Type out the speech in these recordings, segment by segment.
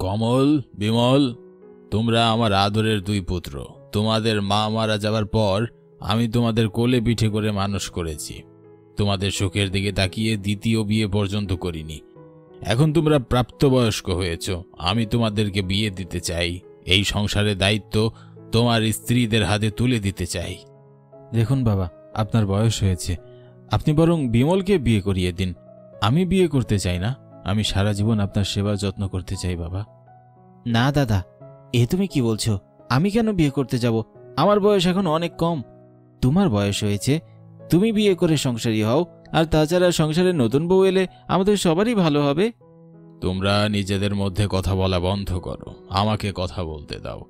কমল, বিমল, তোমরা আমার আদরের দুই পুত্র। তোমাদের মা মারা যাওয়ার পর আমি তোমাদের কোলে পিঠে করে মানুষ করেছি। তোমাদের সুখের দিকে তাকিয়ে দ্বিতীয় বিয়ে পর্যন্ত করিনি। এখন তোমরা প্রাপ্তবয়স্ক হয়েছ, আমি তোমাদেরকে বিয়ে দিতে চাই। এই সংসারের দায়িত্ব তোমার স্ত্রীদের হাতে তুলে দিতে চাই। দেখুন বাবা, আপনার বয়স হয়েছে, আপনি বরং বিমলকে বিয়ে করিয়ে দিন। আমি বিয়ে করতে চাই না। আমি সারা জীবন আপনার সেবা যত্ন করতে চাই বাবা। না দাদা, এ তুমি কি বলছো? আমি কেন বিয়ে করতে যাব? আমার বয়স এখন অনেক কম। তোমার বয়স হয়েছে, তুমি বিয়ে করে সংসারী হও। আর তাছাড়া সংসারে নতুন বউ এলে আমাদের সবারই ভালো হবে। তোমরা নিজেদের মধ্যে কথা বলা বন্ধ করো, আমাকে কথা বলতে দাও।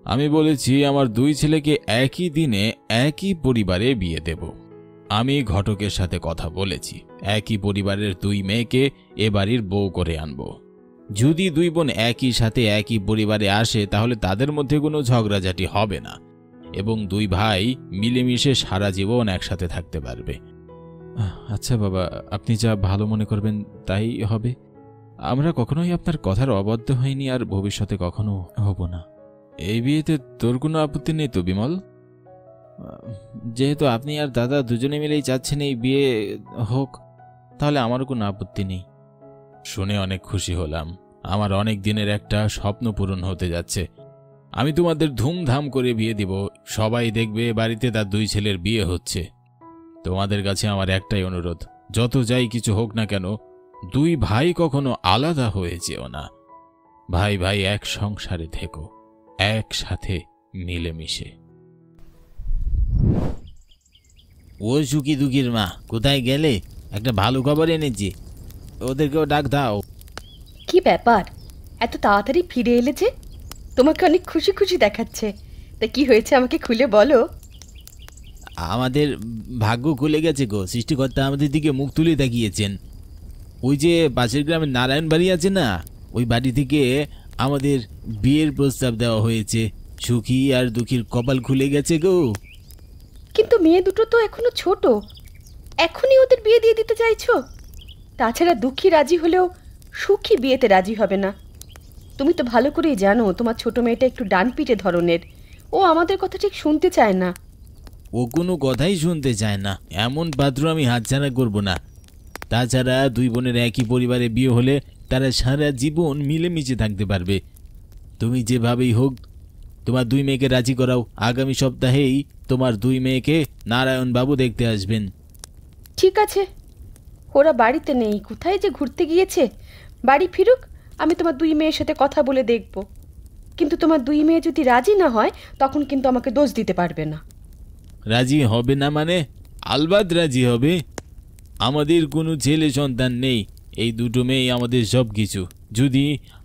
আমি বলেছি আমার দুই ছেলেকে একই দিনে একই পরিবারে বিয়ে দেব। আমি ঘটকের সাথে কথা বলেছি, একই পরিবারের দুই মেয়েকে এ বাড়ির বউ করে আনব। যদি দুই বোন একই সাথে একই পরিবারে আসে তাহলে তাদের মধ্যে কোনো ঝগড়াঝাটি হবে না এবং দুই ভাই মিলেমিশে সারা জীবন একসাথে থাকতে পারবে। আচ্ছা বাবা, আপনি যা ভালো মনে করবেন তাই হবে। আমরা কখনোই আপনার কথার অবাধ্য হইনি, আর ভবিষ্যতে কখনো হব না। এই বিয়েতে তোর কোনো আপত্তি নেই তো বিমল? যেহেতু আপনি আর দাদা দুজনে মিলেই চাচ্ছেন এই বিয়ে হোক, তাহলে আমারও কোনো আপত্তি নেই। শুনে অনেক খুশি হলাম। আমার অনেক দিনের একটা স্বপ্ন পূরণ হতে যাচ্ছে। আমি তোমাদের ধুমধাম করে বিয়ে দিব। সবাই দেখবে বাড়িতে তার দুই ছেলের বিয়ে হচ্ছে। তোমাদের কাছে আমার একটাই অনুরোধ, যত যাই কিছু হোক না কেন, দুই ভাই কখনো আলাদা হয়ে যেও না। ভাই ভাই এক সংসারে থেকো, একসাথে মিলেমিশে। ও সুখী দুঃখীর মা, কোথায় গেলে? একটা ভালো খবর এনেছি, ওদেরকেও ডাক দাও। কি ব্যাপার, এত তাড়াতাড়ি ফিরে এলে যে? তোমাকে অনেক খুশি খুশি দেখাচ্ছে। তা কি হয়েছে আমাকে খুলে বলো। আমাদের ভাগ্য খুলে গেছে গো, সৃষ্টিকর্তা আমাদের দিকে মুখ তুলে তাকিয়েছেন। ওই যে পাশের গ্রামের নারায়ণ বাড়ি আছে না, ওই বাড়ি থেকে আমাদের বিয়ের প্রস্তাব দেওয়া হয়েছে। সুখী আর দুঃখীর কপাল খুলে গেছে গো। কিন্তু মেয়ে দুটো তো এখনো ছোট, এখনই ওদের বিয়ে দিয়ে দিতে চাইছো? তাছাড়া দুঃখী রাজি হলেও সুখী বিয়েতে রাজি হবে না। তুমি তো ভালো করেই জানো তোমার ছোট মেয়েটা একটু ডানপিটে ধরনের। ও আমাদের কথা ঠিক শুনতে চায় না। ও কোনো কথাই শুনতে চায় না, এমন পাত্র আমি হাতছাড়া করব না। তাছাড়া দুই বোনের একই পরিবারে বিয়ে হলে তারা সারা জীবন মিলেমিশে থাকতে পারবে। তুমি যেভাবেই হোক তোমার দুই মেয়েকে রাজি করাও। আগামী সপ্তাহেই তোমার দুই মেয়েকে নারায়ণ বাবু দেখতে আসবেন। ঠিক আছে, ওরা বাড়িতে নেই, কোথায় যে ঘুরতে গিয়েছে। বাড়ি ফিরুক, আমি তোমার দুই মেয়ের সাথে কথা বলে দেখব। কিন্তু তোমার দুই মেয়ে যদি রাজি না হয় তখন কিন্তু আমাকে দোষ দিতে পারবে না। রাজি হবে না মানে? আলবাদ রাজি হবে। আমাদের কোনো ছেলে সন্তান নেই, এই দুটো মেয়ে আমাদের সব কিছু। যদি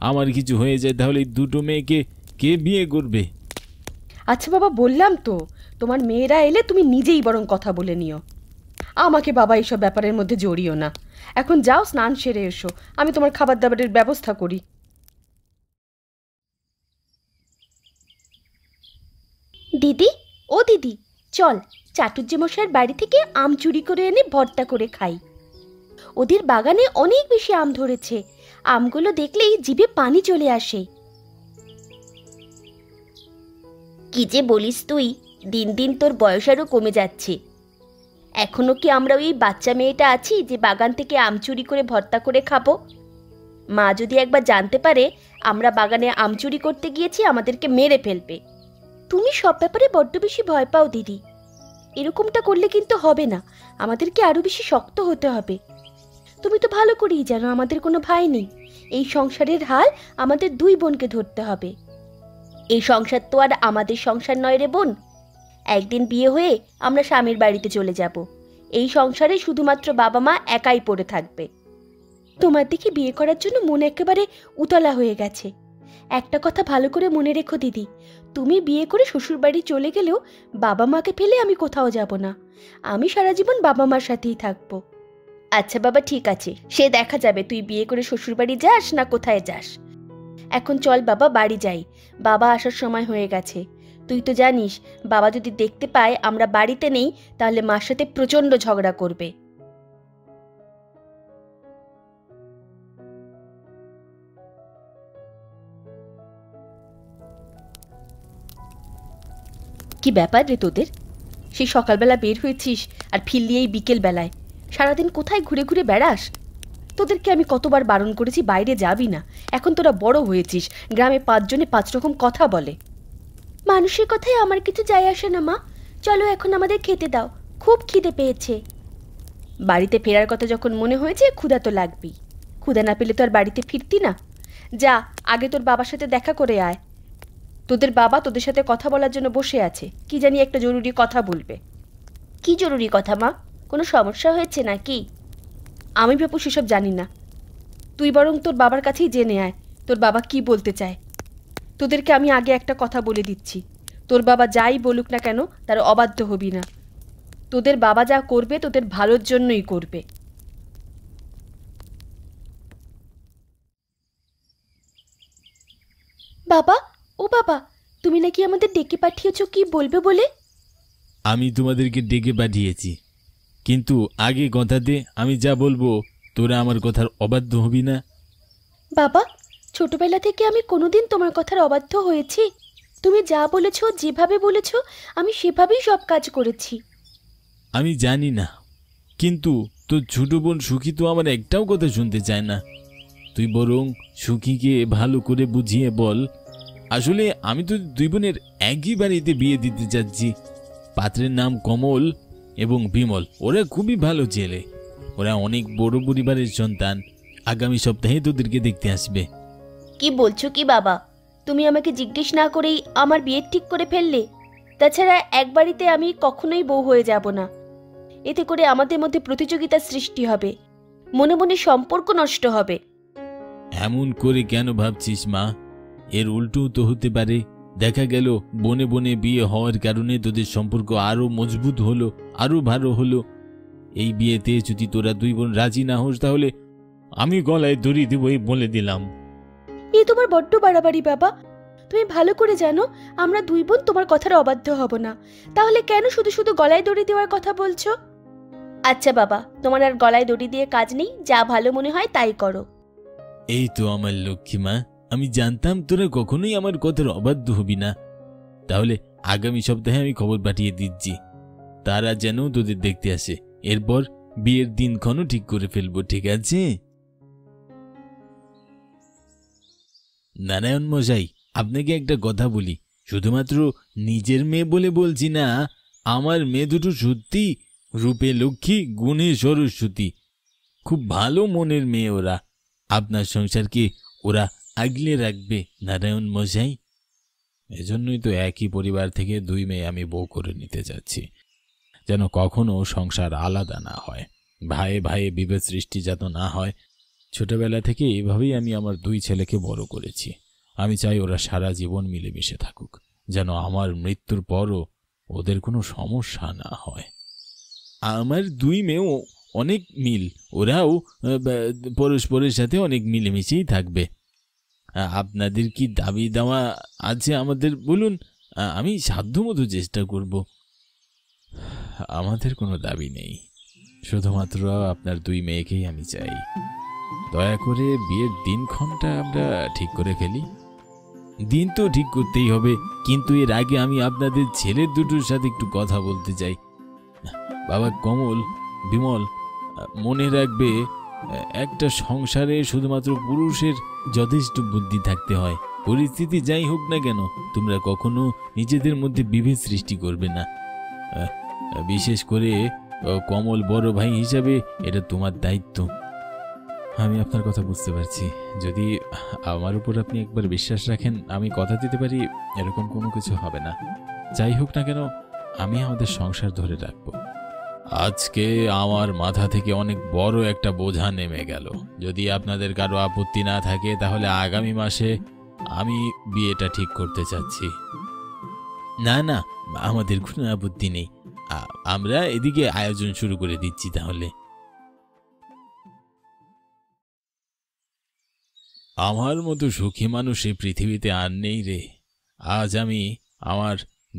আমার কিছু হয়ে যায় তাহলে এই দুটো মেয়েকে কে বিয়ে করবে? আচ্ছা বাবা, বললাম তো তোমার মেয়েরা এলে তুমি নিজেই বরং কথা বলে নিও। আমাকে বাবা এইসব ব্যাপারের মধ্যে জড়িও না। এখন যাও, স্নান সেরে এসো, আমি তোমার খাবার দাবারের ব্যবস্থা করি। দিদি, ও দিদি, চল চাটুজ্জেমশাইয়ের বাড়ি থেকে আম চুরি করে এনে ভর্তা করে খাই। ওদের বাগানে অনেক বেশি আম ধরেছে, আমগুলো দেখলেই জিভে পানি চলে আসে। কি যে বলিস তুই, দিন দিন তোর বয়স আরও কমে যাচ্ছে। এখনো কি আমরা ওই বাচ্চা মেয়েটা আছি যে বাগান থেকে আম চুরি করে ভর্তা করে খাবো? মা যদি একবার জানতে পারে আমরা বাগানে আম চুরি করতে গিয়েছি, আমাদেরকে মেরে ফেলবে। তুমি সব ব্যাপারে বড্ড বেশি ভয় পাও দিদি। এরকমটা করলে কিন্তু হবে না, আমাদেরকে আরো বেশি শক্ত হতে হবে। তুমি তো ভালো করেই জানো আমাদের কোনো ভাই নেই। এই সংসারের হাল আমাদের দুই বোনকে ধরতে হবে। এই সংসার তো আর আমাদের সংসার নয় রে বোন। একদিন বিয়ে হয়ে আমরা স্বামীর বাড়িতে চলে যাব। এই সংসারে শুধুমাত্র বাবা মা একাই পড়ে থাকবে। তোমার দিকে বিয়ে করার জন্য মন একেবারে উতলা হয়ে গেছে। একটা কথা ভালো করে মনে রেখো দিদি, তুমি বিয়ে করে শ্বশুর বাড়ি চলে গেলেও বাবা মাকে ফেলে আমি কোথাও যাব না। আমি সারা জীবন বাবা মার সাথেই থাকবো। আচ্ছা বাবা, ঠিক আছে, সে দেখা যাবে তুই বিয়ে করে শ্বশুর বাড়ি যাস না কোথায় যাস। এখন চল বাবা, বাড়ি যাই, বাবা আসার সময় হয়ে গেছে। তুই তো জানিস বাবা যদি দেখতে পায় আমরা বাড়িতে নেই তাহলে মার সাথে প্রচণ্ড ঝগড়া করবে। কি ব্যাপার রে তোদের? সেই সকালবেলা বের হয়েছিস আর ফিরলি এই বিকেল বেলায়। সারাদিন কোথায় ঘুরে ঘুরে বেড়াস? তোদেরকে আমি কতবার বারণ করেছি বাইরে যাবি না। এখন তোরা বড় হয়েছিস, গ্রামে 5 জনে 5 রকম কথা বলে। মানুষের কথায় আমার কিছু যায় আসে না মা। চলো এখন আমাদের খেতে দাও, খুব খিদে পেয়েছে। বাড়িতে ফেরার কথা যখন মনে হয়েছে ক্ষুধা তো লাগবেই। ক্ষুধা না পেলে তো আর বাড়িতে ফিরতি না। যা, আগে তোর বাবার সাথে দেখা করে আয়। তোদের বাবা তোদের সাথে কথা বলার জন্য বসে আছে। কি জানি একটা জরুরি কথা বলবে। কি জরুরি কথা মা? কোনো সমস্যা হয়েছে নাকি? আমি বাপু সেসব জানি না। তুই বরং তোর বাবার কাছেই জেনে আয় তোর বাবা কি বলতে চায়। তোদেরকে আমি আগে একটা কথা বলে দিচ্ছি, তোর বাবা যাই বলুক না কেন তার অবাধ্য হবি না। তোদের বাবা যা করবে তোদের ভালোর জন্যই করবে। বাবা, ও বাবা, তুমি নাকি আমাদের ডেকে পাঠিয়েছো কি বলবে বলে? আমি তোমাদেরকে ডেকে পাঠিয়েছি, কিন্তু আগে কথা দে আমি যা বলবো তোরা আমার কথার অবাধ্য হবি না। বাবা, ছোটবেলা থেকে আমি কোনোদিন তোমার কথার অবাধ্য হয়েছি? তুমি যা বলেছো, যেভাবে বলেছো আমি সেভাবেই সব কাজ করেছি। আমি জানি না, কিন্তু তোর ছোট বোন সুখী তো আমার একটাও কথা শুনতে চায় না। তুই বরং সুখীকে ভালো করে বুঝিয়ে বল। আসলে আমি তো দুই বোনের একই বাড়িতে বিয়ে দিতে যাচ্ছি। পাত্রের নাম কমল এবং বিমল। ওরা খুবই ভালো ছেলে, ওরা অনেক বড় পরিবারের সন্তান। আগামী সপ্তাহে তোদেরকে দেখতে আসবে। কি বলছো কি বাবা? তুমি আমাকে জিজ্ঞেস না করেই আমার বিয়ে ঠিক করে ফেললে। তাছাড়া এক বাড়িতে আমি কখনোই বউ হয়ে যাব না। এতে করে আমাদের মধ্যে প্রতিযোগিতার সৃষ্টি হবে, মনে মনে সম্পর্ক নষ্ট হবে। এমন করে কেন ভাবছিস মা? এর উল্টো তো হতে পারে। দেখা গেল বনে বনে বিয়ে হওয়ার কারণে তোদের সম্পর্ক আরো মজবুত হলো, আরো ভালো হলো। এই বিয়েতে যদি তোরা দুই বোন রাজি না হোস তাহলে আমি গলায় দড়ি দেবই বলে দিলাম। এই তোমার বড্ড বাড়াবাড়ি বাবা। তুমি ভালো করে জানো আমরা দুই বোন তোমার কথার অবাধ্য হব না। তাহলে কেন শুধু শুধু গলায় দড়ি দেওয়ার কথা বলছো? আচ্ছা বাবা, তোমার আর গলায় দড়ি দিয়ে কাজ নেই, যা ভালো মনে হয় তাই করো। এই তো আমার লক্ষ্মী মা, আমি জানতাম তোরা কখনোই আমার কথার অবাধ্য হবি না। তাহলে আগামী সপ্তাহে আমি খবর পাঠিয়ে দিচ্ছি, তারা যেন তোদের দেখতে আসে। এরপর বিয়ের দিনক্ষণও ঠিক করে ফেলবো, ঠিক আছে? নারায়ণ মশাই, আপনাকে একটা কথা বলি। শুধুমাত্র নিজের মেয়ে বলে বলছি না, আমার মেয়ে দুটো সত্যি রূপে লক্ষ্মী, গুণে সরস্বতী। খুব ভালো মনের মেয়ে ওরা। আপনার সংসারকে ওরা আগলে রাখবে নারায়ণ মশাই। এজন্যই তো একই পরিবার থেকে দুই মেয়ে আমি বউ করে নিতে যাচ্ছি, যেন কখনো সংসার আলাদা না হয়, ভাইয়ে ভাইয়ে বিভেদ সৃষ্টি যাতে না হয়। ছোটবেলা থেকে এভাবেই আমি আমার দুই ছেলেকে বড় করেছি। আমি চাই ওরা সারা জীবন মিলেমিশে থাকুক, যেন আমার মৃত্যুর পরও ওদের কোনো সমস্যা না হয়। আমার দুই মেয়েও অনেক মিল, ওরাও পরস্পরের সাথে অনেক মিলেমিশেই থাকবে। আপনাদের কি দাবি দেওয়া আছে আমাদের বলুন, আমি সাধ্যমতো চেষ্টা করব। আমাদের কোনো দাবি নেই, শুধুমাত্র আপনার দুই মেয়েকেই আমি চাই। দয়া করে বিয়ের দিনক্ষণটা আমরা ঠিক করে ফেলি। দিন তো ঠিক করতেই হবে, কিন্তু এর আগে আমি আপনাদের ছেলের দুটোর সাথে একটু কথা বলতে চাই। বাবা কমল, বিমল, মনে রাখবে একটা সংসারে শুধুমাত্র পুরুষের যথেষ্ট বুদ্ধি থাকতে হয়। পরিস্থিতি যাই হোক না কেন তোমরা কখনো নিজেদের মধ্যে বিভেদ সৃষ্টি করবে না। বিশেষ করে কমল বড় ভাই হিসাবে এটা তোমার দায়িত্ব। আমি আপনার কথা বুঝতে পারছি। যদি আমার উপর আপনি একবার বিশ্বাস রাখেন, আমি কথা দিতে পারি এরকম কোনো কিছু হবে না। যাই হোক না কেন আমি আমাদের সংসার ধরে রাখবো। আজকে আমার মাথা থেকে অনেক বড় একটা বোঝা নেমে গেল। যদি আপনাদের কারো আপত্তি না থাকে তাহলে আগামী মাসে আমি বিয়েটা ঠিক করতে চাচ্ছি। না না, আমাদের কোনো আপত্তি নেই। আমরা এদিকে আয়োজন শুরু করে দিচ্ছি তাহলে। আমার মতো সুখী মানুষ এই পৃথিবীতে আর নেই রে। আজ আমি আমার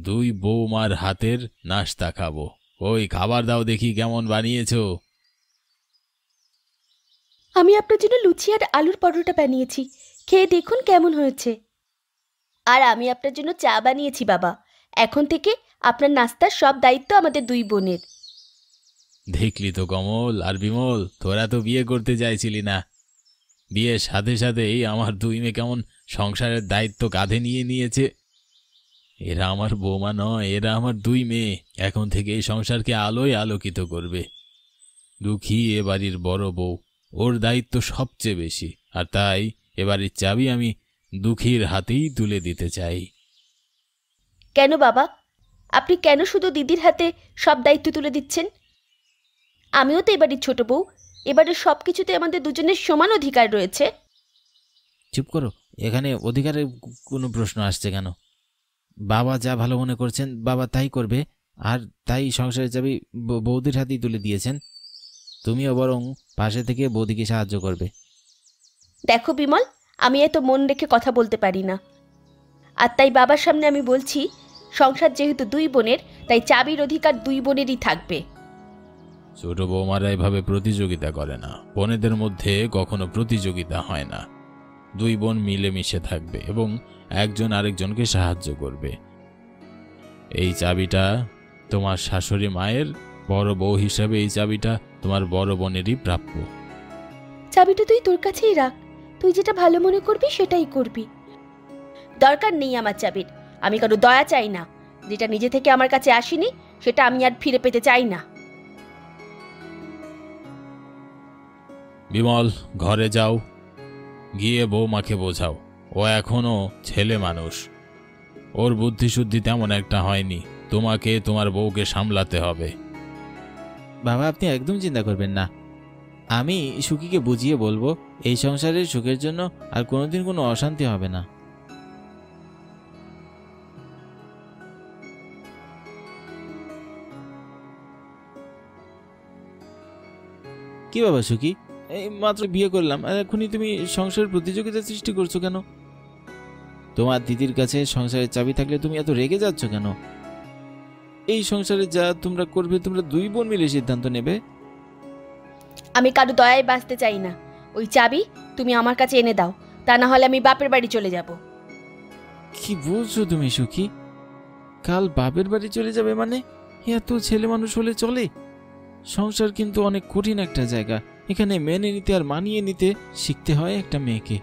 দুই বৌমার হাতের নাস্তা খাবো। ওই খাবার দাও দেখি কেমন বানিয়েছো। আমি আপনার জন্য লুচি আর আলুর পরোটা বানিয়েছি, খেয়ে দেখুন কেমন হয়েছে। আর আমি আপনার জন্য চা বানিয়েছি বাবা, এখন থেকে আপনার নাস্তার সব দায়িত্ব আমাদের দুই বোনের। দেখলি তো কমল আর বিমল, তোরা তো বিয়ে করতে চাইছিলি না, বিয়ের সাথে সাথেই আমার দুই মেয়ে কেমন সংসারের দায়িত্ব কাঁধে নিয়ে নিয়েছে। এরা আমার বৌমা নয়, এরা আমার দুই মেয়ে। এখন থেকে এই সংসারকে আলোয় আলোকিত করবে। দুঃখী এ বাড়ির বড় বউ, ওর দায়িত্ব সবচেয়ে বেশি, আর তাই এবারের চাবি আমি দুঃখীর হাতেই তুলে দিতে চাই। কেন বাবা, আপনি কেন শুধু দিদির হাতে সব দায়িত্ব তুলে দিচ্ছেন? আমিও তো এবারের ছোট বউ, এবারে সব কিছুতে আমাদের দুজনের সমান অধিকার রয়েছে। চুপ করো, এখানে অধিকারের কোনো প্রশ্ন আসছে কেন? বাবা যা ভালো মনে করছেন বাবা তাই করবে, আর তাই সংসারের চাবি বৌদির হাতেই তুলে দিয়েছেন। তুমিও বরং পাশে থেকে বৌদিকে সাহায্য করবে। দেখো বিমল, আমি এত মন রেখে কথা বলতে পারি না, আর তাই বাবার সামনে আমি বলছি, সংসার যেহেতু দুই বোনের, তাই চাবির অধিকার দুই বোনেরই থাকবে। ছোট বৌমারা এভাবে প্রতিযোগিতা করে না, বোনেদের মধ্যে কখনো প্রতিযোগিতা হয় না। দুই বোন মিলেমিশে থাকবে এবং একজন আরেকজনকে সাহায্য করবে। এই চাবিটা তোমার শাশুড়ি মায়ের, বড় বউ হিসাবে এই চাবিটা তোমার বড় বোনেরই প্রাপ্য। চাবিটা তুই তোর কাছেই রাখ, তুই যেটা ভালো মনে করবি সেটাই করবি। দরকার নেই আমার চাবির, আমি কারো দয়া চাই না। যেটা নিজে থেকে আমার কাছে আসেনি সেটা আমি আর ফিরে পেতে চাই না। বিমল, ঘরে যাও, গিয়ে বৌমাকে বোঝাও ও এখনো ছেলে মানুষ, ওর বুদ্ধিশুদ্ধি তেমন একটা হয়নি। তোমাকে তোমার বউকে সামলাতে হবে। বাবা আপনি একদম চিন্তা করবেন না, আমি সুখীকে বুঝিয়ে বলবো এই সংসারের সুখের জন্য আর কোনোদিন কোনো অশান্তি হবে না। কি বাবা সুখী, এই মাত্র বিয়ে করলাম আর এখনই তুমি সংসারের প্রতিযোগিতা সৃষ্টি করছো কেন? তোমার দিদির কাছে সংসারের চাবি থাকলে তুমি এত রেগে যাচ্ছ কেন? এই সংসারে যা তোমরা করবে তোমরা দুই বোন মিলে সিদ্ধান্ত নেবে। আমি কারো দয়ায় বাঁচতে চাই না। ওই চাবি তুমি আমার কাছে এনে দাও, তা না হলে আমি বাপের বাড়ি চলে যাব। কি বলছো তুমি সুখী? কাল বাপের বাড়ি চলে যাবে মানে? এত ছেলে মানুষ হলে চলে? সংসার কিন্তু অনেক কঠিন একটা জায়গা, এখানে মেনে নিতে আর মানিয়ে নিতে শিখতে হয় একটা মেয়েকে।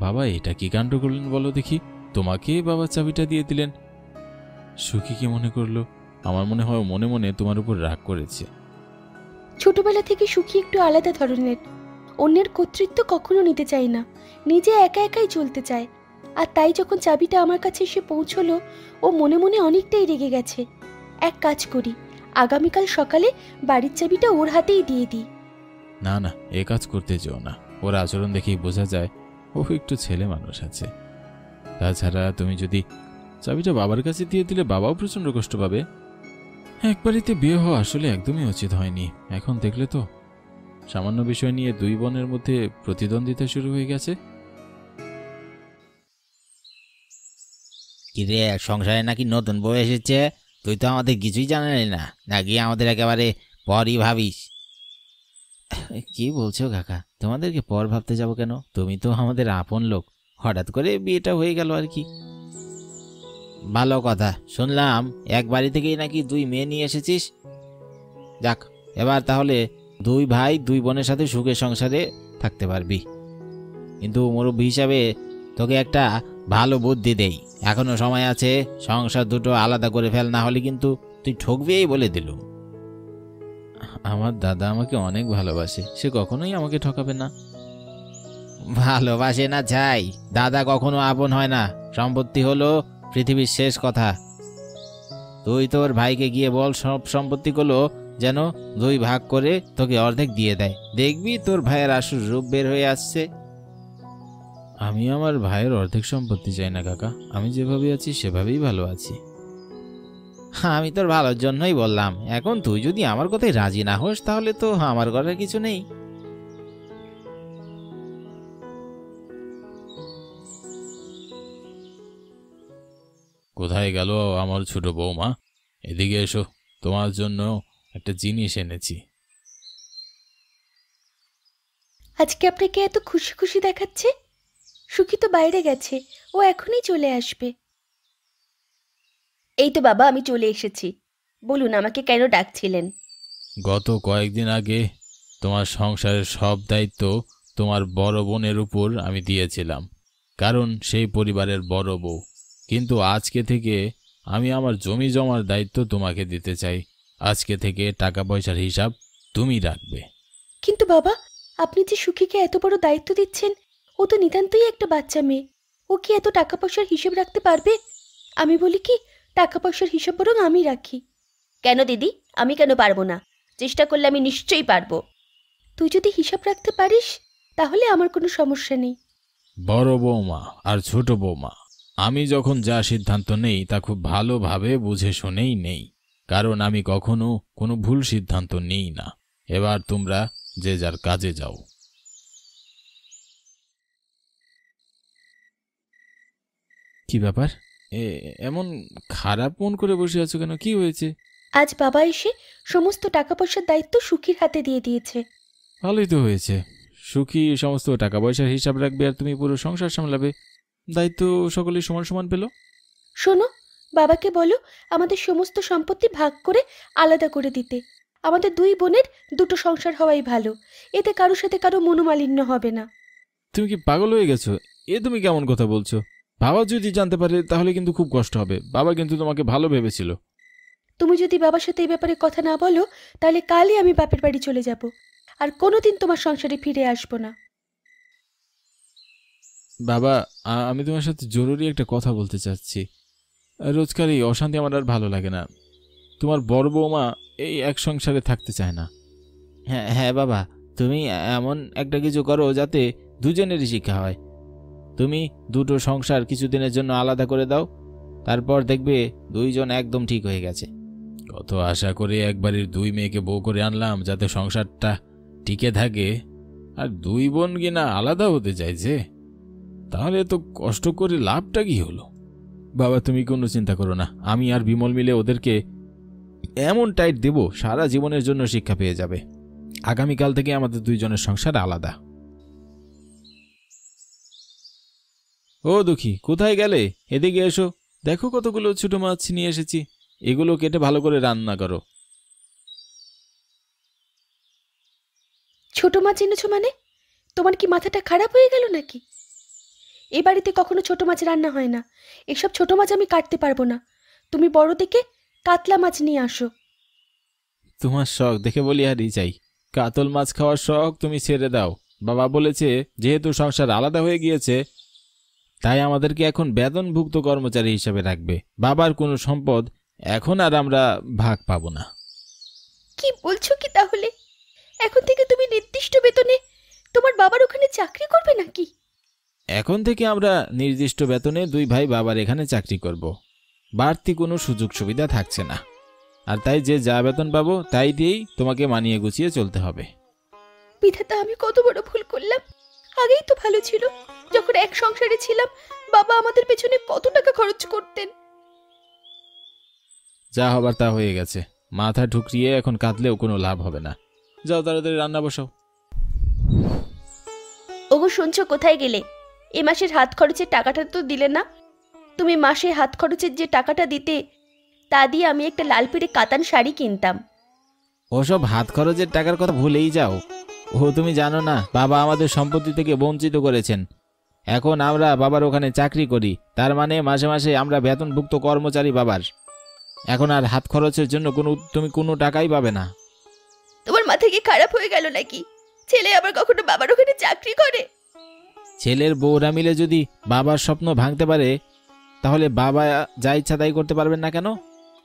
বাবা এটা কি কাণ্ড করলেন বলো দেখি? তোমাকে বাবা চাবিটা দিয়ে দিলেন। সুখী কি মনে করলো? আমার মনে হয় মনে মনে তোমার উপর রাগ করেছে। ছোটবেলা থেকে সুখী একটু আলাদা ধরনের, অন্যের কর্তৃত্ব কখনো নিতে চায় না, নিজে একা একাই চলতে চায়। আর তাই যখন চাবিটা আমার কাছে এসে পৌঁছলো, ও মনে মনে অনেকটাই রেগে গেছে। এক কাজ করি, আগামীকাল সকালে বাড়ির চাবিটা ওর হাতেই দিয়ে দিই। না না, এ কাজ করতে যেও না, ওর আচরণ দেখেই বোঝা যায় ও একটু ছেলে মানুষ আছে। তাছাড়া তুমি যদি চাবিটা বাবার কাছে দিয়ে দিলে বাবাও প্রচন্ড কষ্ট পাবে। একবারিতে বিয়ে হওয়া আসলে একদমই উচিত হয়নি। এখন দেখলে তো সামান্য বিষয় নিয়ে দুই বোনের মধ্যে প্রতিদ্বন্দ্বিতা শুরু হয়ে গেছে। কি রে, সংসারে নাকি নতুন বউ এসেছে? তুই তো আমাদের কিছুই জানালি না, নাকি আমাদের একেবারে পরই ভাবিস? কি বলছো কাকা, তোমাদেরকে পর ভাবতে যাব কেন? তুমি তো আমাদের আপন লোক, হঠাৎ করে বিয়েটা হয়ে গেল আর কি। ভালো কথা, শুনলাম এক বাড়ি থেকেই নাকি দুই মেয়ে নিয়ে এসেছিস। যাক, এবার তাহলে দুই ভাই দুই বোনের সাথে সুখে সংসারে থাকতে পারবি। কিন্তু মুরব্বী হিসাবে তোকে একটা ভালো বুদ্ধি দেই, এখনো সময় আছে, সংসার দুটো আলাদা করে ফেল, না হলে কিন্তু তুই ঠকবি এই বলে দিলুম। আমার দাদা আমাকে অনেক ভালোবাসে, সে কখনোই আমাকে ঠকাবে না। ভালোবাসে না চাই, দাদা কখনো আপন হয় না, সম্পত্তি হলো পৃথিবীর শেষ কথা। তুই তোর ভাইকে গিয়ে বল সব সম্পত্তিগুলো যেন দুই ভাগ করে তোকে অর্ধেক দিয়ে দেয়, দেখবি তোর ভাইয়ের আসল রূপ বের হয়ে আসছে। আমি আমার ভাইয়ের অর্ধেক সম্পত্তি চাই না কাকা, আমি যেভাবে আছি সেভাবেই ভালো আছি। আমি তোর ভালোর জন্যই বললাম, এখন তুই যদি আমার কথায় রাজি না হোস তাহলে তো আমার করার কিছু নেই। কোথায় গেল আমার ছোট বৌমা? এদিকে এসো, তোমার জন্য একটা জিনিস এনেছি। আজকে আপনাকে এত খুশি খুশি দেখাচ্ছে, সুখী তো বাইরে গেছে, ও এখনই চলে আসবে। এই তো বাবা, আমি চলে এসেছি। বলুন, আমাকে কেন ডাকছিলেন? গত কয়েকদিন আগে তোমার সংসারের সব দায়িত্ব তোমার বড় বোনের উপর আমি দিয়েছিলাম, কারণ সেই পরিবারের বড় বউ। কিন্তু আজকে থেকে আমি আমার জমি জমার দায়িত্ব তোমাকে দিতে চাই। আজকে থেকে টাকা পয়সার হিসাব তুমি রাখবে। কিন্তু বাবা, আপনি যে সুখীকে এত বড় দায়িত্ব দিচ্ছেন, ও তো নিতান্তই একটা বাচ্চা মেয়ে। ও কি এত টাকা পয়সার হিসেব রাখতে পারবে? আমি বলি কি, টাকা পয়সার হিসাব বরং আমি রাখি। কেন দিদি, আমি কেন পারবো না? চেষ্টা করলে আমি নিশ্চয়ই পারবো। তুই যদি হিসাব রাখতে পারিস তাহলে আমার কোনো সমস্যা নেই। বড় বৌমা আর ছোট বৌমা, আমি যখন যা সিদ্ধান্ত নেই তা খুব ভালোভাবে বুঝে শুনেই নেই, কারণ আমি কখনো কোনো ভুল সিদ্ধান্ত নিই না। এবার তোমরা যে যার কাজে যাও। কি ব্যাপার? এমন খারাপ মন করে বসে আছো কেন? কি হয়েছে? আজ বাবা এসে সমস্ত টাকা পয়সার দায়িত্ব সুখীর হাতে দিয়ে দিয়েছে। ভালোই তো হয়েছে। সুখী সমস্ত টাকা পয়সার হিসাব রাখবে আর তুমি পুরো সংসার সামলাবে। দায়িত্ব সকলেই সমান সমান পেল। শোনো, বাবাকে বলো আমাদের সমস্ত সম্পত্তি ভাগ করে আলাদা করে দিতে। আমাদের দুই বোনের দুটো সংসার হওয়াই ভালো, এতে কারোর সাথে কারো মনোমালিন্য হবে না। তুমি কি পাগল হয়ে গেছো? তুমি কেমন কথা বলছো? বাবা যদি জানতে পারে তাহলে কিন্তু খুব কষ্ট হবে। বাবা কিন্তু তোমাকে ভালো ভেবেছিল। তুমি যদি বাবার সাথে এই ব্যাপারে কথা না বলো, তাহলে কালই আমি বাপের বাড়ি চলে যাব, আর কোনোদিন তোমার সংসারে ফিরে আসবো না। বাবা, আমি তোমার সাথে জরুরি একটা কথা বলতে চাচ্ছি। রোজকার এই অশান্তি আমার আর ভালো লাগে না। তোমার বড় বৌমা এই এক সংসারে থাকতে চায় না। হ্যাঁ হ্যাঁ বাবা, তুমি এমন একটা কিছু করো যাতে দুজনেরই শিক্ষা হয়। তুমি দুটো সংসার কিছুদিনের জন্য আলাদা করে দাও, তারপর দেখবে দুইজন একদম ঠিক হয়ে গেছে। কত আশা করে একবারের দুই মেয়েকে বউ করে আনলাম যাতে সংসারটা টিকে থাকে, আর দুই বোন কিনা আলাদা হতে চাইছে। তাহলে তো কষ্ট করে লাভটা কি হলো? বাবা, তুমি কোনো চিন্তা করো না। আমি আর বিমল মিলে ওদেরকে এমন টাইট দেব, সারা জীবনের জন্য শিক্ষা পেয়ে যাবে। আগামীকাল থেকে আমাদের দুইজনের সংসার আলাদা। ও দুঃখী, কোথায় গেলে? এদিকে এসো। দেখো কতগুলো ছোট মাছ নিয়ে এসেছি। এগুলো কেটে ভালো করে রান্না করো। ছোট মাছ এনেছো মানে? তোমার কি মাথাটা খারাপ হয়ে গেল নাকি? এ বাড়িতে কখনো ছোট মাছ রান্না হয় না। এসব ছোট মাছ আমি কাটতে পারবো না। তুমি বড় দেখে কাতলা মাছ নিয়ে আসো। তোমার শখ দেখে বলি আর চাই। কাতল মাছ খাওয়ার শখ তুমি ছেড়ে দাও। বাবা বলেছে যেহেতু সংসার আলাদা হয়ে গিয়েছে, তাই আমাদেরকে এখন বেতনভুক্ত কর্মচারী হিসেবে রাখবে। বাবার কোনো সম্পদ এখন আর আমরা ভাগ পাবো না। কি বলছো কি তাহলে? এখন থেকে তুমি নির্দিষ্ট বেতনে তোমার বাবার ওখানে চাকরি করবে নাকি? এখন থেকে আমরা নির্দিষ্ট বেতনে দুই ভাই বাবার এখানে চাকরি করব। বাড়তি কোনো সুযোগ সুবিধা থাকছে না। আর তাই যে যা বেতন পাবো তাই দিয়েই তোমাকে মানিয়ে গুছিয়ে চলতে হবে। বিধাতা, আমি কত বড় ভুল করলাম। আগেই তো ভালো ছিল। যখন এক সংসারে ছিলাম, বাবা আমাদের পেছনে কত টাকা খরচ করতেন। যা হবার তা হয়ে গেছে। মাথা ঠুকরিয়ে এখন কাঁদলেও কোনো লাভ হবে না। যাও তাড়াতাড়ি রান্না বসাও। ওগো শুনছো, কোথায় গেলে? এ মাসের হাত খরচের টাকাটা তো দিলে না। তুমি মাসে হাত খরচের যে টাকাটা দিতে, তা দিয়ে আমি একটা লাল পিড়ে কাতান শাড়ি কিনতাম। ওসব হাত খরচের টাকার কথা ভুলেই যাও। তুমি জানো না, বাবা আমাদের সম্পত্তি থেকে বঞ্চিত করেছেন। এখন আমরা বাবার ওখানে চাকরি করি, তার মানে মাসে মাসে আমরা বেতনভুক্ত কর্মচারী বাবার। এখন আর হাত খরচের জন্য তুমি কোনো টাকাই পাবে না। তোমার মাথা কি খারাপ হয়ে গেল নাকি? ছেলে আবার কখনো বাবার ওখানে চাকরি করে? ছেলের বউরা মিলে যদি বাবার স্বপ্ন ভাঙতে পারে, তাহলে বাবা যা ইচ্ছা তাই করতে পারবেন না কেন?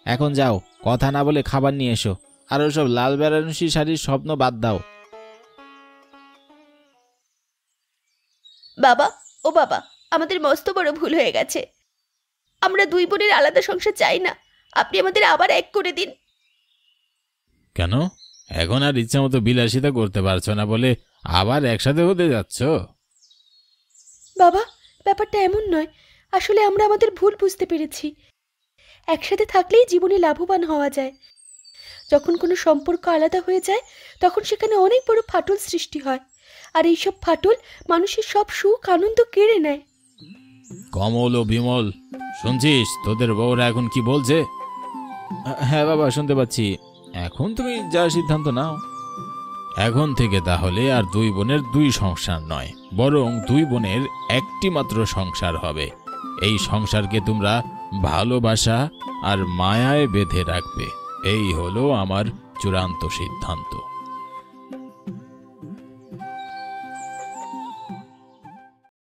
এখন যাও, কথা না বলে খাবার নিয়ে এসো। আর ওসব লাল বেনারসি শাড়ির স্বপ্ন বাদ দাও। বাবা, ও বাবা, আমাদের মস্ত বড় ভুল হয়ে গেছে। আমরা দুই বোনের আলাদা সংসার চাই না। আপনি আমাদের আবার এক করে দিন। কেন? এখন আর ইচ্ছা মতো বিলাসিতা করতে পারছো না বলে আবার একসাথে হতে যাচ্ছ? বাবা, ব্যাপারটা এমন নয়। আসলে আমরা আমাদের ভুল বুঝতে পেরেছি। একসাথে থাকলেই জীবনে লাভবান হওয়া যায়। যখন কোনো সম্পর্ক আলাদা হয়ে যায়, তখন সেখানে অনেক বড় ফাটল সৃষ্টি হয়। আর এইসব ফাটল মানুষের সব সুখ আনন্দ কেড়ে নেয়। কমল ও বিমল, শুনছিস তোদের বউরা এখন কি বলছে? হ্যাঁ বাবা, শুনতে পাচ্ছি। এখন তুমি যা সিদ্ধান্ত নাও। এখন থেকে তাহলে আর দুই বোনের দুই সংসার নয়, বরং দুই বোনের একটি মাত্র সংসার হবে। এই সংসারকে তোমরা ভালোবাসা আর মায়ায় বেঁধে রাখবে। এই হলো আমার চূড়ান্ত সিদ্ধান্ত।